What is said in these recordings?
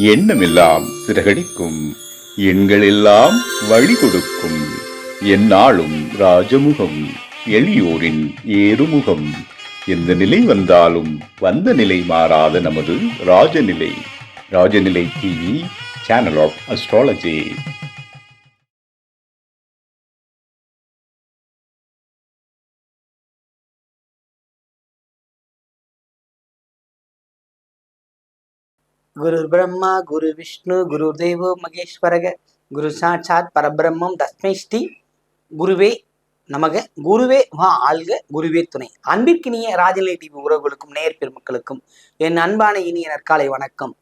எண்ணமெல்லாம் சிறகடிக்கும், எண்களெல்லாம் வழி கொடுக்கும், எந்நாளும் ராஜமுகம், எளியோரின் ஏறுமுகம். எந்த நிலை வந்தாலும் வந்த நிலை மாறாத நமது Rajanilai. Rajanilai TV, channel of astrology. குரு பிரம்மா குரு விஷ்ணு குரு தேவோ மகேஸ்வரக குரு சாட்சாத் பரபிரம்மம் தஸ்மை ஸ்ரீ குருவே நமக. குருவே வா ஆள்க, குருவே துணை. அன்பிற்கினிய ராஜநிலை டிவி உறவுகளுக்கும் நேர் பெருமக்களுக்கும் என் அன்பான இனிய நற்காலை வணக்கம்.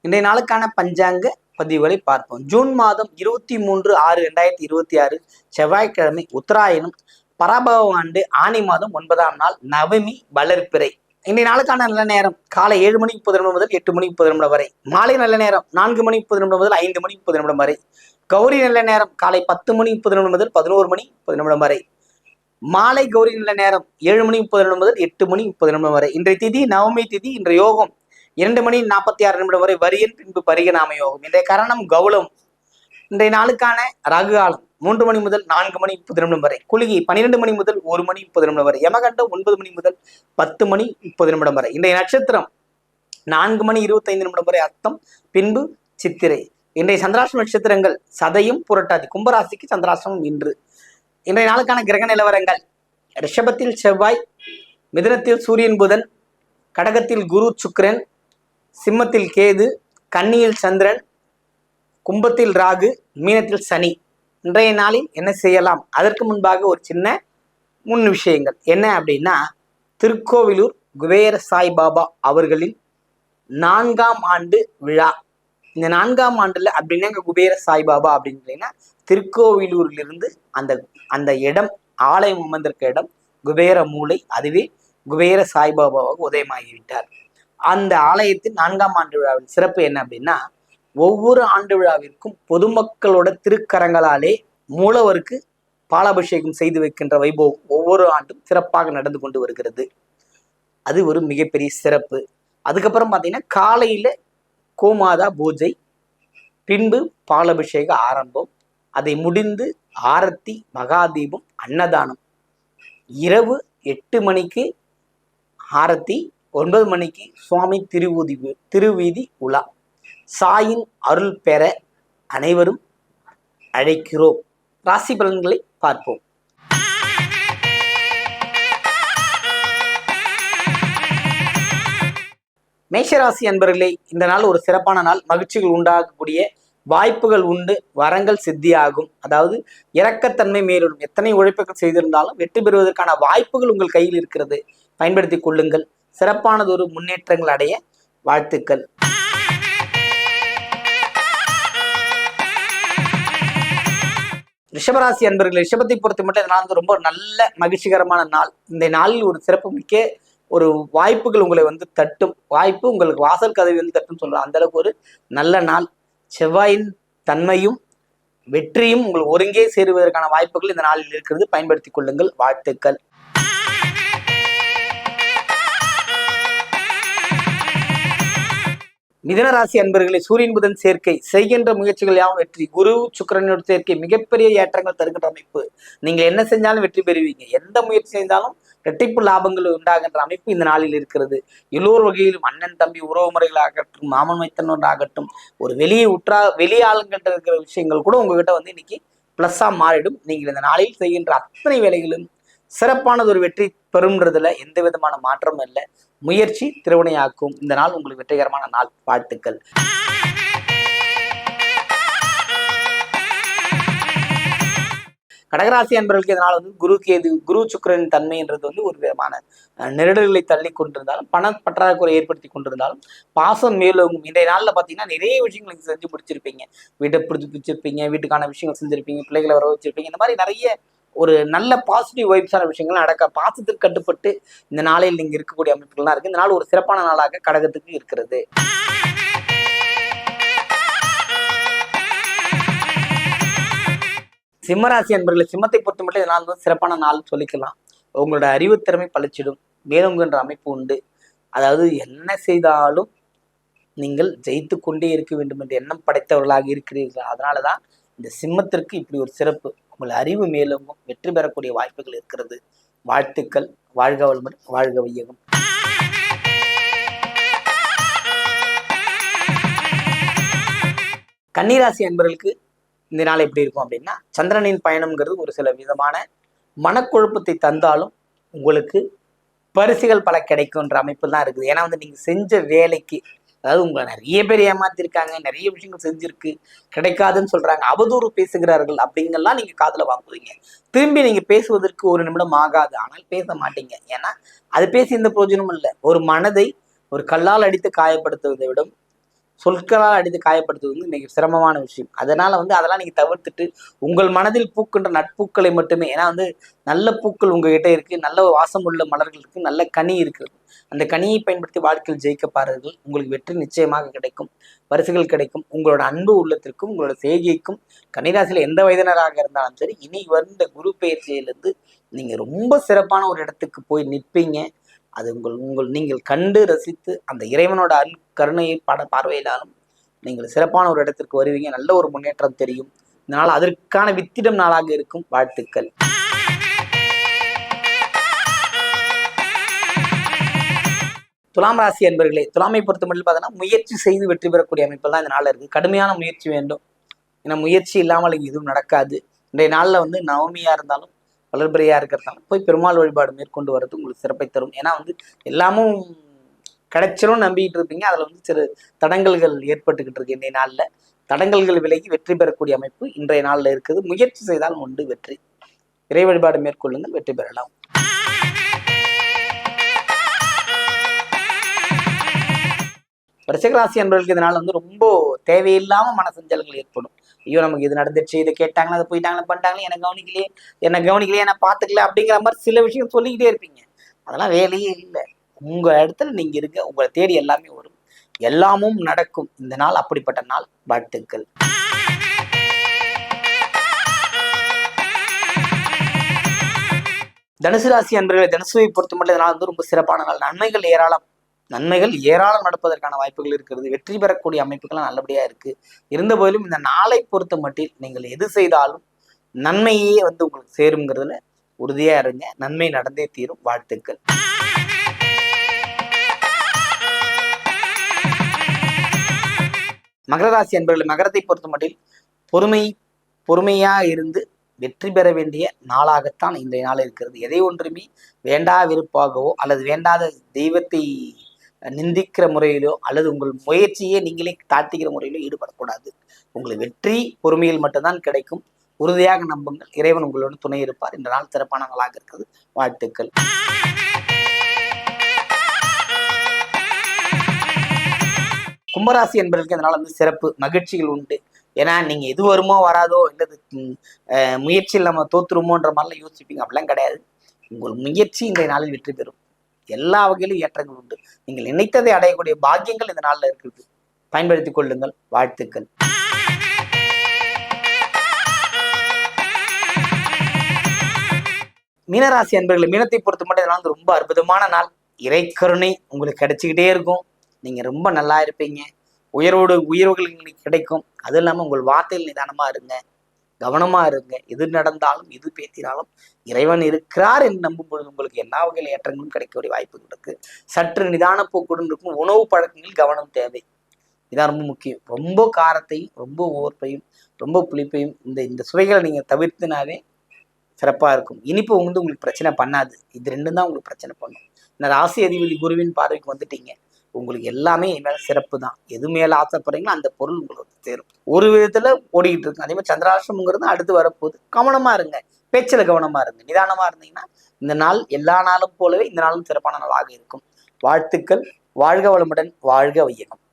இன்றைய நாளுக்கான பஞ்சாங்க பதிவுகளை பார்ப்போம். ஜூன் மாதம் 23/6/2026 செவ்வாய்க்கிழமை, உத்தராயணம், பராபவ ஆண்டு ஆனி மாதம் 9ஆம் நாள், நவமி, வளர்ப்பிறை. இன்றைய நாளுக்கான நல்ல நேரம் காலை 7 மணி 30 நிமிடம் முதல் 8 மணி 30 நிமிடம் வரை. மாலை நல்ல நேரம் 4 மணி 30 நிமிடம் முதல் 5 மணி 30 நிமிடம் வரை. கௌரி நல்ல நேரம் காலை 10 மணி 30 நிமிடம் முதல் 11 மணி 30 நிமிடம் வரை. மாலை கௌரி நல்ல நேரம் 7 மணி 30 நிமிடம் முதல் 8 மணி 30 நிமிடம் வரை. இன்றைய திதி நவமி திதி. இன்றைய யோகம் 2 மணி 46 நிமிடம் வரை வரியன், பின்பு பரிகநாம யோகம். இன்றைய கரணம் கௌலம். இன்றைய நாளுக்கான ராகு காலம் 3 மணி முதல் 4 மணி 30 நிமிடம் வரை. குளிகை 12 மணி முதல் 1 மணி 30 நிமிடம் வரை. யமகண்டம் 9 மணி முதல் 10 மணி 30 நிமிடம் வரை. இன்றைய நட்சத்திரம் 4 மணி 25 நிமிடம் வரை அர்த்தம், பின்பு சித்திரை. இன்றைய சந்திராஷ்டம நட்சத்திரங்கள் சதயம், புரட்டாதி. கும்பராசிக்கு சந்திராஷ்டமம் இன்று. இன்றைய நாளுக்கான கிரக நிலவரங்கள்: ரிஷபத்தில் செவ்வாய், மிதுனத்தில் சூரியன் புதன், கடகத்தில் குரு சுக்கிரன், சிம்மத்தில் கேது, கன்னியில் சந்திரன், கும்பத்தில் ராகு, மீனத்தில் சனி. இன்றைய நாளில் என்ன செய்யலாம்? அதற்கு முன்பாக ஒரு சின்ன முன் விஷயங்கள் என்ன அப்படின்னா, திருக்கோவிலூர் குபேர சாய்பாபா அவர்களின் 4ஆம் ஆண்டு விழா. இந்த 4ஆம் ஆண்டுல அப்படின்னா குபேர சாய்பாபா அப்படின்னா திருக்கோவிலூரிலிருந்து அந்த இடம், ஆலயம் அமர்ந்திருக்க இடம் குபேர மூலை. அதுவே குபேர சாய்பாபாவாக உதயமாகிவிட்டார். அந்த ஆலயத்தின் 4ஆம் ஆண்டு விழாவின் சிறப்பு என்ன அப்படின்னா, ஒவ்வொரு ஆண்டு விழாவிற்கும் பொதுமக்களோட திருக்கரங்களாலே மூலவருக்கு பாலாபிஷேகம் செய்து வைக்கின்ற வைபவம் ஒவ்வொரு ஆண்டும் சிறப்பாக நடந்து கொண்டு வருகிறது. அது ஒரு மிகப்பெரிய சிறப்பு. அதுக்கப்புறம் பார்த்தீங்கன்னா, காலையில கோமாதா பூஜை, பின்பு பாலாபிஷேக ஆரம்பம், அதை முடிந்து ஆரத்தி, மகாதீபம், அன்னதானம். இரவு 8 மணிக்கு ஆரத்தி, 9 மணிக்கு சுவாமி திருவீதி உலா. சாயின் அருள் பெற அனைவரும் அழைக்கிறோம். ராசி பலன்களை பார்ப்போம். மேஷராசி அன்பர்களே, இந்த நாள் ஒரு சிறப்பான நாள். மகிழ்ச்சிகள் உண்டாகக்கூடிய வாய்ப்புகள் உண்டு. வரங்கள் சித்தியாகும். அதாவது இரக்கத்தன்மை மேலும். எத்தனை உழைப்புகள் செய்திருந்தாலும் வெற்றி பெறுவதற்கான வாய்ப்புகள் உங்கள் கையில் இருக்கிறது. பயன்படுத்தி கொள்ளுங்கள். சிறப்பானதொரு முன்னேற்றங்கள் அடைய வாழ்த்துக்கள். ரிஷபராசி அன்பர்கள், ரிஷபத்தை பொறுத்த மட்டும் இந்த நாள் ரொம்ப நல்ல மகிழ்ச்சிகரமான நாள். இந்த நாளில் ஒரு சிறப்பு மிக்க ஒரு வாய்ப்புகள் உங்களை தட்டும். வாய்ப்பு உங்களுக்கு வாசல் கதவை தட்டும் சொல்லலாம். அந்த அளவுக்கு ஒரு நல்ல நாள். செவ்வாயின் தன்மையும் வெற்றியும் உங்களுக்கு ஒருங்கே சேருவதற்கான வாய்ப்புகள் இந்த நாளில் இருக்கிறது. பயன்படுத்திக் கொள்ளுங்கள். வாழ்த்துக்கள். மிதுனராசி அன்பர்களே, சூரியன் புதன் சேர்க்கை செய்கின்ற முயற்சிகள் யாவும் வெற்றி. குரு சுக்கிரனோட சேர்க்கை மிகப்பெரிய ஏற்றங்கள் தருகின்ற அமைப்பு. நீங்க என்ன செஞ்சாலும் வெற்றி பெறுவீங்க. எந்த முயற்சி செய்தாலும் இரட்டிப்பு லாபங்கள் உண்டாகின்ற அமைப்பு இந்த நாளில் இருக்கிறது. எல்லோரு வகையிலும் அண்ணன் தம்பி உறவு முறைகளாகட்டும், மாமன் மைத்தனோர் ஆகட்டும், ஒரு வெளியாளுங்கிட்ட இருக்கிற விஷயங்கள் கூட உங்ககிட்ட இன்னைக்கு பிளஸ்ஸா மாறிடும். நீங்கள் இந்த நாளில் செய்கின்ற அத்தனை வேலைகளும் சிறப்பானது ஒரு வெற்றி பெறும்ன்றதுல எந்த விதமான மாற்றமும் இல்லை. முயற்சி திருவினையாக்கும். இந்த நாள் உங்களுக்கு வெற்றிகரமான நாள். வாழ்த்துக்கள். கடகராசி அன்பர்களுக்கு இதனால் குரு கேது, குரு சுக்கிரனின் தன்மைன்றது ஒரு விதமான நெருடல்களை தள்ளி கொண்டிருந்தாலும், பண பற்றாக்குறை ஏற்படுத்தி கொண்டிருந்தாலும், பாசம் மேலோங்கும். இன்றைய நாளில் பார்த்தீங்கன்னா நிறைய விஷயங்களுக்கு செஞ்சு பிடிச்சிருப்பீங்க. வீட்டை பிடிச்சிருப்பீங்க, வீட்டுக்கான விஷயங்கள் செஞ்சிருப்பீங்க, பிள்ளைகளை வர வச்சிருப்பீங்க. இந்த மாதிரி நிறைய ஒரு நல்ல பாசிட்டிவ் வைப்ஸான விஷயங்கள் நடக்க, பாசத்துக்கு கட்டுப்பட்டு இந்த நாளில் நீங்க இருக்கக்கூடிய அமைப்புகள்லாம் இருக்கு. இந்த நாள் ஒரு சிறப்பான நாளாக கடகத்துக்கு இருக்கிறது. சிம்மராசி அன்பர்களை, சிம்மத்தை பொறுத்த மட்டும் இந்த நாள் சிறப்பான நாள் சொல்லிக்கலாம். உங்களோட அறிவுத்திறமை பழிச்சிடும். மேலோங்குன்ற அமைப்பு உண்டு. அதாவது என்ன செய்தாலும் நீங்கள் ஜெயித்து கொண்டே இருக்க வேண்டும் என்ற எண்ணம் படைத்தவர்களாக இருக்கிறீர்கள். அதனாலதான் இந்த சிம்மத்திற்கு இப்படி ஒரு சிறப்பு. உங்கள் அறிவு மேலோங்கும், வெற்றி பெறக்கூடிய வாய்ப்புகள் இருக்கிறது. வாழ்த்துக்கள். வாழ்க வளமுடன், வாழ்க வையகம். கன்னிராசி அன்பர்களுக்கு இந்த நாள் எப்படி இருக்கும் அப்படின்னா, சந்திரனின் பயணம்ங்கிறது ஒரு சில விதமான மனக்குழப்பத்தை தந்தாலும் உங்களுக்கு பரிசுகள் பல கிடைக்கும்ன்ற அமைப்பு தான் இருக்குது. ஏன்னா நீங்க செஞ்ச வேலைக்கு, அதாவது உங்களை நிறைய பேர் ஏமாத்திருக்காங்க, நிறைய விஷயங்கள் செஞ்சிருக்கு, கிடைக்காதுன்னு சொல்றாங்க, அவதூறு பேசுகிறார்கள் அப்படிங்கெல்லாம் நீங்க காதுல வாங்குவீங்க. திரும்பி நீங்க பேசுவதற்கு ஒரு நிமிடம் ஆகாது, ஆனால் பேச மாட்டீங்க. ஏன்னா அது பேசி எந்த பிரயோஜனமும் இல்லை. ஒரு மனதை ஒரு கல்லால் அடித்து காயப்படுத்துவதை விட சொற்களால் அடித்து காயப்படுத்துவது மிக சிரமமான விஷயம். அதனால அதெல்லாம் நீங்க தவிர்த்துட்டு உங்கள் மனதில் பூக்கின்ற நட்பூக்களை மட்டுமே, ஏன்னா நல்ல பூக்கள் உங்ககிட்ட இருக்கு, நல்ல வாசம் உள்ள மலர்கள் இருக்கு, நல்ல கனி இருக்கிறது. அந்த கனியை பயன்படுத்தி வாழ்க்கையில் ஜெயிக்க பாருங்கள். உங்களுக்கு வெற்றி நிச்சயமாக கிடைக்கும், பரிசுகள் கிடைக்கும். உங்களோட அன்பு உள்ளத்திற்கும் உங்களோட செய்கைக்கும் கன்னிராசியில எந்த வயதினராக இருந்தாலும் சரி, இனி வந்த குரு பயிற்சியிலிருந்து நீங்க ரொம்ப சிறப்பான ஒரு இடத்துக்கு போய் நிற்பீங்க. அது நீங்கள் கண்டு ரசித்து அந்த இறைவனோட அருள் கருணையை பார்வையிலாலும் நீங்கள் சிறப்பான ஒரு இடத்திற்கு வருவீங்க. நல்ல ஒரு முன்னேற்றம் தெரியும். இந்த நாள் அதற்கான வித்திடம் நாளாக இருக்கும். வாழ்த்துக்கள். துலாம் ராசி என்பர்களே, துலாமை பொறுத்த மட்டும் பார்த்தீங்கன்னா முயற்சி செய்து வெற்றி பெறக்கூடிய அமைப்பில் தான் இந்த நாள் இருக்கு. கடுமையான முயற்சி வேண்டும். ஏன்னா முயற்சி இல்லாமல் இங்கே எதுவும் நடக்காது. இன்றைய நாளில் நவமியா இருந்தாலும் வளர்பிறையா இருக்கிறதால போய் பெருமாள் வழிபாடு மேற்கொண்டு வர்றது உங்களுக்கு சிறப்பை தரும். ஏன்னா எல்லாமும் கிடைச்சிரும் நம்பிக்கிட்டு இருப்பீங்க. அதுல சிறு தடங்கல்கள் ஏற்பட்டுக்கிட்டு இருக்கு. இன்றைய நாள்ல தடங்கல்கள் விலகி வெற்றி பெறக்கூடிய அமைப்பு இன்றைய நாள்ல இருக்குது. முயற்சி செய்தால் உண்டு வெற்றி. இறை வழிபாடு மேற்கொள்ளுங்கள், வெற்றி பெறலாம். ரிஷபராசி என்பவர்களுக்கு இதனால ரொம்ப தேவையில்லாம மனசஞ்சலங்கள் ஏற்படும். ஐயோ நமக்கு இது நடந்துச்சு, இதை கேட்டாங்களா, அதை போயிட்டாங்களா, பண்ணிட்டாங்களே, என்ன கவனிக்கலையே, என்ன பார்த்துக்கல அப்படிங்கிற மாதிரி சில விஷயம் சொல்லிக்கிட்டே இருப்பீங்க. அதெல்லாம் வேலையே இல்லை. உங்க இடத்துல நீங்க இருக்க, உங்களை தேடி எல்லாமே வரும், எல்லாமும் நடக்கும். இந்த நாள் அப்படிப்பட்ட நாள். வாழ்த்துக்கள். தனுசு ராசி அன்பர்களை, தனுசுவை பொறுத்த மட்டும் இதனால் ரொம்ப சிறப்பான நாள். நன்மைகள் ஏராளம் நடப்பதற்கான வாய்ப்புகள் இருக்கிறது. வெற்றி பெறக்கூடிய அமைப்புகள்லாம் நல்லபடியா இருக்கு. இருந்த போதிலும் இந்த நாளை பொறுத்த மட்டில் நீங்கள் எது செய்தாலும் நன்மையே உங்களுக்கு சேருங்கிறதுல உறுதியா இருங்க. நன்மை நடந்தே தீரும். வாழ்த்துக்கள். மகர ராசி அன்பர்கள், மகரத்தை பொறுத்த மட்டில் பொறுமையா இருந்து வெற்றி பெற வேண்டிய நாளாகத்தான் இன்றைய நாள் இருக்கிறது. எதை ஒன்றுமே வேண்டா விருப்பாகவோ அல்லது வேண்டாத தெய்வத்தை நிந்திக்கிற முறையிலோ அல்லது உங்கள் முயற்சியே நீங்களே தாழ்த்திக்கிற முறையிலோ ஈடுபடக்கூடாது. உங்களுக்கு வெற்றி பொறுமையில் மட்டும்தான் கிடைக்கும். உறுதியாக நம்புங்கள். இறைவன் உங்களோட துணை இருப்பார். இந்த நாள் சிறப்பான நாளாக இருக்கிறது. வாழ்த்துக்கள். கும்பராசி என்பதற்கு இதனால சிறப்பு மகிழ்ச்சிகள் உண்டு. ஏன்னா நீங்க எது வருமோ வராதோ, இல்லது முயற்சியில் நம்ம தோத்துருமோன்ற மாதிரிலாம் யோசிப்பீங்க. அப்படிலாம் கிடையாது. உங்கள் முயற்சி இன்றைய நாளில் வெற்றி பெறும். எல்லா வகையிலும் ஏற்றங்கள் உண்டு. நீங்கள் நினைத்ததை அடையக்கூடிய பாக்கியங்கள் இந்த நாளில் இருக்குது. பயன்படுத்திக் கொள்ளுங்கள். வாழ்த்துக்கள். மீனராசி அன்பர்கள், மீனத்தை பொறுத்த மட்டும் இதனால் ரொம்ப அற்புதமான நாள். இறைக்கருணை உங்களுக்கு கிடைச்சிக்கிட்டே இருக்கும். நீங்க ரொம்ப நல்லா இருப்பீங்க. உயர்வுகள் உங்களுக்கு கிடைக்கும். அது இல்லாம உங்கள் வார்த்தையில் நிதானமா இருங்க, கவனமா இருங்க. எது நடந்தாலும் எது பேசினாலும் இறைவன் இருக்கிறார் என்று நம்பும் பொழுது உங்களுக்கு எல்லா வகையில் ஏற்றங்களும் கிடைக்கக்கூடிய வாய்ப்புகள் இருக்கு. சற்று நிதான போக்குடன் இருக்கும். உணவு பழக்கங்கள் கவனம் தேவை. இதான் ரொம்ப முக்கியம். ரொம்ப காரத்தையும் ரொம்ப ஓர்ப்பையும் ரொம்ப புளிப்பையும் இந்த சுவைகளை நீங்க தவிர்த்தினாவே சிறப்பா இருக்கும். இனிப்பு உங்களுக்கு பிரச்சனை பண்ணாது. இது ரெண்டும் தான் உங்களுக்கு பிரச்சனை பண்ணும். இந்த ராசி அதிபதி குருவின் பார்வைக்கு வந்துட்டீங்க. உங்களுக்கு எல்லாமே மேல சிறப்பு தான். எது மேல ஆசைப்படுறீங்களோ அந்த பொருள் உங்களுக்கு சேரும். ஒரு விதத்துல ஓடிக்கிட்டு இருக்கு. அதே மாதிரி சந்திராஷ்டமங்கிறது அடுத்து வரப்போகுது. கவனமா இருங்க. பேச்சில் கவனமா இருங்க. நிதானமா இருந்தீங்கன்னா இந்த நாள் எல்லா நாளும் போலவே இந்த நாளும் சிறப்பான நாளாக இருக்கும். வாழ்த்துக்கள். வாழ்க வளமுடன், வாழ்க வையகம்.